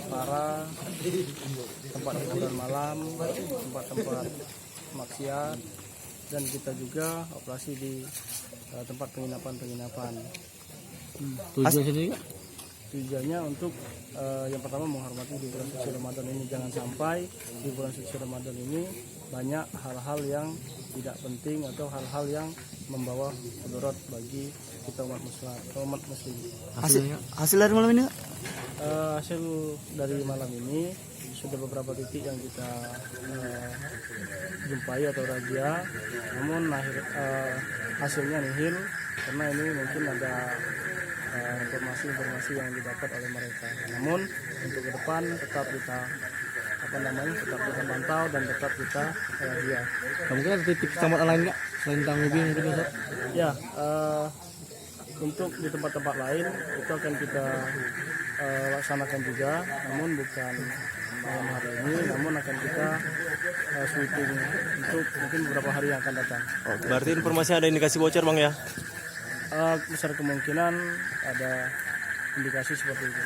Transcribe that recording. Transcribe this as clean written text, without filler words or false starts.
para tempat hiburan malam, tempat-tempat maksiat, dan kita juga operasi di tempat penginapan. Tujuan sendiri? Tujuannya untuk yang pertama menghormati di bulan suci Ramadan ini. Jangan sampai di bulan suci Ramadan ini banyak hal-hal yang tidak penting atau hal-hal yang membawa mudarat bagi kita umat muslim. Hasil dari malam ini? Hasil dari malam ini sudah beberapa titik yang kita jumpai atau razia, namun hasilnya nihil karena ini mungkin ada informasi yang didapat oleh mereka. Namun untuk ke depan tetap kita pantau dan tetap kita razia. Mungkin ada titik kecamatan lain nggak selain Tanggubi mungkin Ustaz? Ya, untuk di tempat-tempat lain itu akan kita laksanakan juga, namun bukan malam hari ini, namun akan kita sweeping untuk mungkin beberapa hari yang akan datang. Oh, berarti informasi ada indikasi bocor Bang ya? Besar kemungkinan ada indikasi seperti itu.